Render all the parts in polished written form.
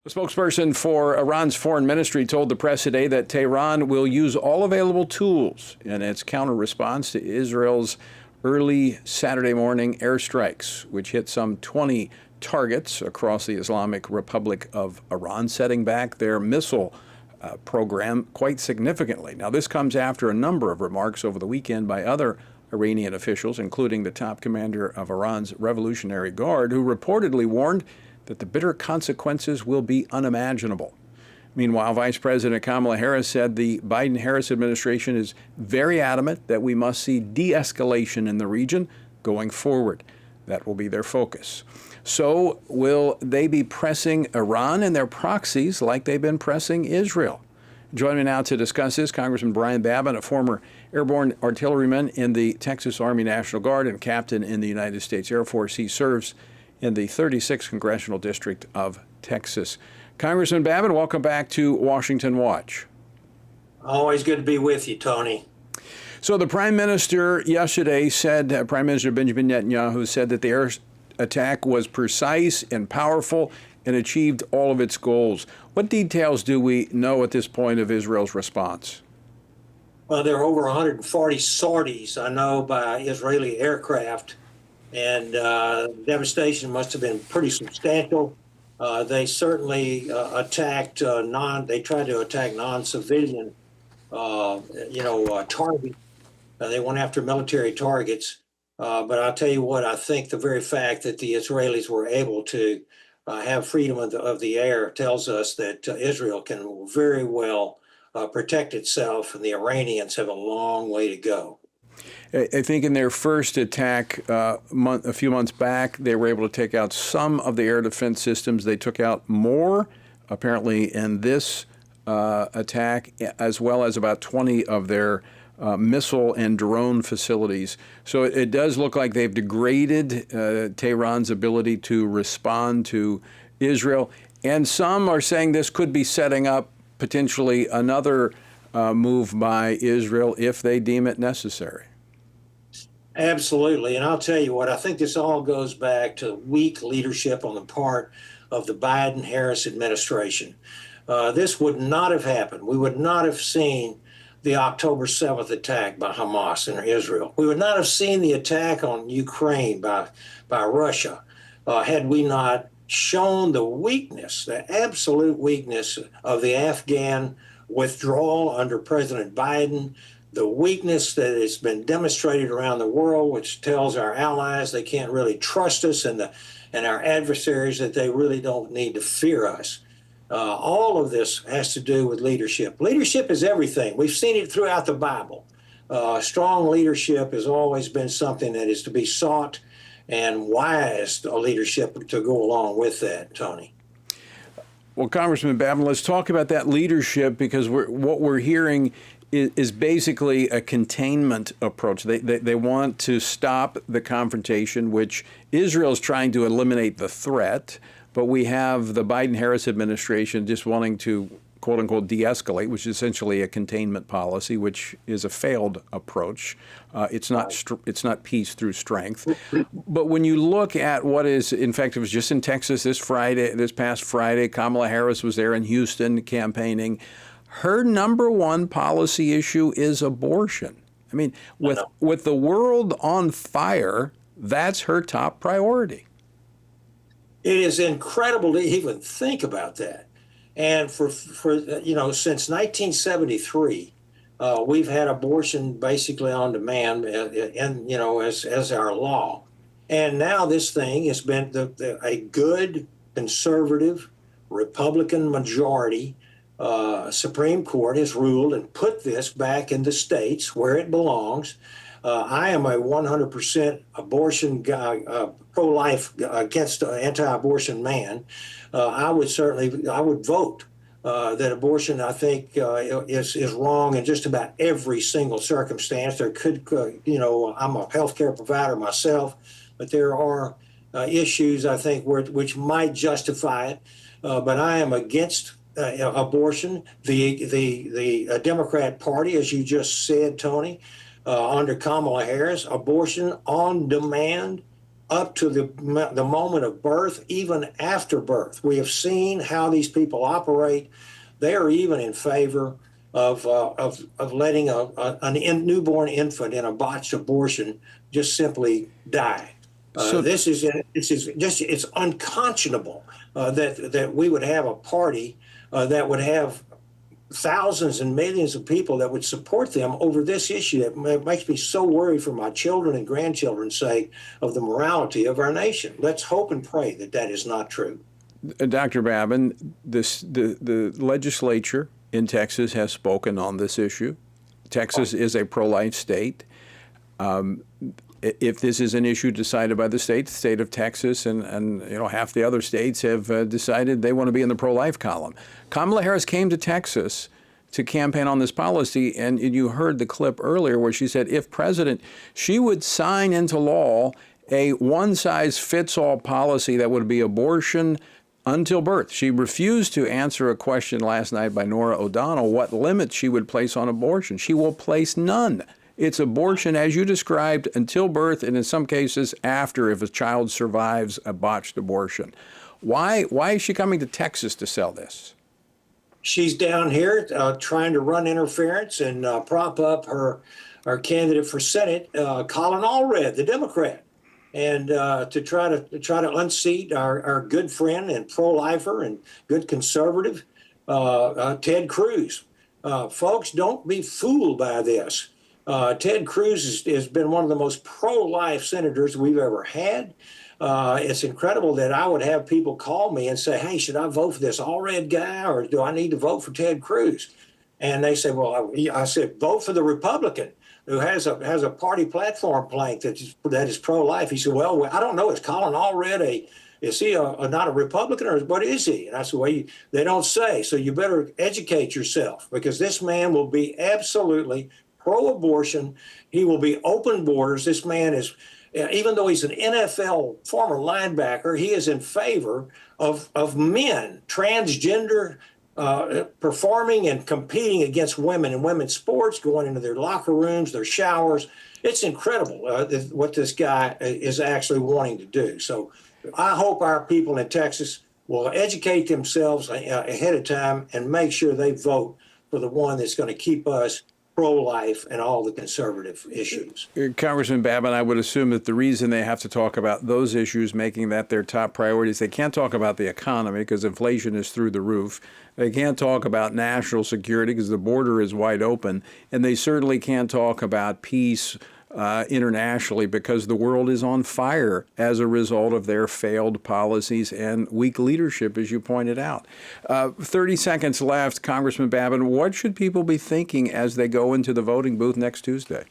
A spokesperson for Iran's foreign ministry told the press today that Tehran will use all available tools in its counter response to Israel's early Saturday morning airstrikes, which hit some 20 targets across the Islamic Republic of Iran, setting back their missile program quite significantly. Now, this comes after a number of remarks over the weekend by other Iranian officials, including the top commander of Iran's Revolutionary Guard, who reportedly warned that the bitter consequences will be unimaginable. Meanwhile, Vice President Kamala Harris said the Biden-Harris administration is very adamant that we must see de-escalation in the region going forward. That will be their focus. So will they be pressing Iran and their proxies like they've been pressing Israel? Joining me now to discuss this, Congressman Brian Babin, a former airborne artilleryman in the Texas Army National Guard and captain in the United States Air Force. He serves in the 36th Congressional District of Texas. Congressman Babin, welcome back to Washington Watch. Always good to be with you, Tony. So the Prime Minister yesterday said, Prime Minister Benjamin Netanyahu said that the air attack was precise and powerful and achieved all of its goals. What details do we know at this point of Israel's response? Well, there are over 140 sorties, I know, by Israeli aircraft, and devastation must have been pretty substantial. They certainly attacked they tried to attack non-civilian, targets. They went after military targets. But I'll tell you what, I think the very fact that the Israelis were able to have freedom of the air tells us that Israel can very well protect itself, and the Iranians have a long way to go. I think in their first attack a few months back, they were able to take out some of the air defense systems. They took out more, apparently, in this attack, as well as about 20 of their missile and drone facilities. So it does look like they've degraded Tehran's ability to respond to Israel. And some are saying this could be setting up potentially another move by Israel if they deem it necessary. Absolutely. And I'll tell you what, I think this all goes back to weak leadership on the part of the Biden-Harris administration. This would not have happened. We would not have seen the October 7th attack by Hamas in Israel. We would not have seen the attack on Ukraine by Russia had we not shown the weakness, the absolute weakness of the Afghan withdrawal under President Biden, the weakness that has been demonstrated around the world, which tells our allies they can't really trust us, and our adversaries that they really don't need to fear us. All of this has to do with leadership. Leadership is everything. We've seen it throughout the Bible. Strong leadership has always been something that is to be sought, and wise leadership to go along with that, Tony. Well, Congressman Babin, let's talk about that leadership, because what we're hearing is basically a containment approach. They want to stop the confrontation, which Israel's trying to eliminate the threat, but we have the Biden-Harris administration just wanting to, quote unquote, de-escalate, which is essentially a containment policy, which is a failed approach. It's not peace through strength. But when you look at what is, in fact, it was just in Texas this past Friday, Kamala Harris was there in Houston campaigning. Her number one policy issue is abortion. I mean, with the world on fire, that's her top priority. It is incredible to even think about that. And for since 1973, we've had abortion basically on demand, and as our law. And now this thing has been a good conservative Republican majority Supreme Court has ruled and put this back in the states where it belongs. I am a 100% abortion guy, pro-life, against anti-abortion man. I would vote that abortion, I think, is wrong in just about every single circumstance. There could, I'm a healthcare provider myself, but there are issues, I think, which might justify it. But I am against abortion. The Democrat Party, as you just said, Tony, under Kamala Harris, abortion on demand up to the moment of birth, even after birth. We have seen how these people operate. They are even in favor of letting a newborn infant in a botched abortion just simply die. This is just, it's unconscionable that we would have a party that would have thousands and millions of people that would support them over this issue. It makes me so worried for my children and grandchildren's sake of the morality of our nation. Let's hope and pray that that is not true. Dr. Babin, the legislature in Texas has spoken on this issue. Texas is a pro-life state. If this is an issue decided by the state of Texas and half the other states have decided they want to be in the pro-life column. Kamala Harris came to Texas to campaign on this policy, and you heard the clip earlier where she said if president, she would sign into law a one-size-fits-all policy that would be abortion until birth. She refused to answer a question last night by Nora O'Donnell what limits she would place on abortion. She will place none. It's abortion, as you described, until birth, and in some cases after, if a child survives a botched abortion. Why is she coming to Texas to sell this? She's down here trying to run interference and prop up her candidate for Senate, Colin Allred, the Democrat, and to try to unseat our good friend and pro-lifer and good conservative, Ted Cruz. Folks, don't be fooled by this. Ted Cruz has been one of the most pro-life senators we've ever had. It's incredible that I would have people call me and say, hey, should I vote for this Allred guy or do I need to vote for Ted Cruz? And they say, well, I said, vote for the Republican who has a party platform plank that is pro-life. He said, well, I don't know. Is Colin Allred is he not a Republican or what is he? And I said, well, they don't say. So you better educate yourself because this man will be absolutely pro-abortion. He will be open borders. This man is, even though he's an NFL former linebacker, he is in favor of men, transgender, performing and competing against women in women's sports, going into their locker rooms, their showers. It's incredible what this guy is actually wanting to do. So I hope our people in Texas will educate themselves ahead of time and make sure they vote for the one that's going to keep us pro-life and all the conservative issues. Congressman Babin, I would assume that the reason they have to talk about those issues, making that their top priorities, they can't talk about the economy because inflation is through the roof. They can't talk about national security because the border is wide open. And they certainly can't talk about peace internationally because the world is on fire as a result of their failed policies and weak leadership, as you pointed out. 30 seconds left. Congressman Babin, what should people be thinking as they go into the voting booth next Tuesday?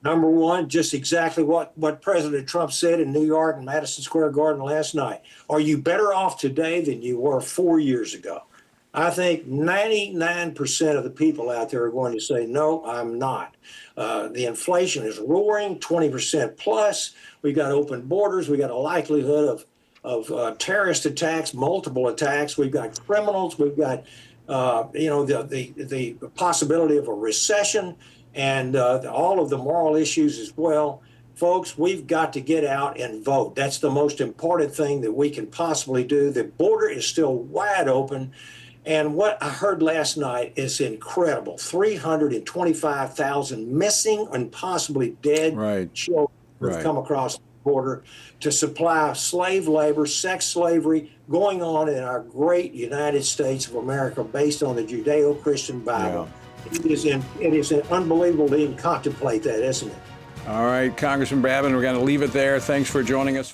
Number one, just exactly what President Trump said in New York and Madison Square Garden last night. Are you better off today than you were 4 years ago? I think 99% of the people out there are going to say, no, I'm not. The inflation is roaring, 20% plus. We've got open borders. We've got a likelihood of terrorist attacks, multiple attacks. We've got criminals. We've got, the possibility of a recession and all of the moral issues as well. Folks, we've got to get out and vote. That's the most important thing that we can possibly do. The border is still wide open. And what I heard last night is incredible. 325,000 missing and possibly dead children have come across the border to supply slave labor, sex slavery going on in our great United States of America based on the Judeo-Christian Bible. Yeah. It is unbelievable to even contemplate that, isn't it? All right, Congressman Babin, we're going to leave it there. Thanks for joining us.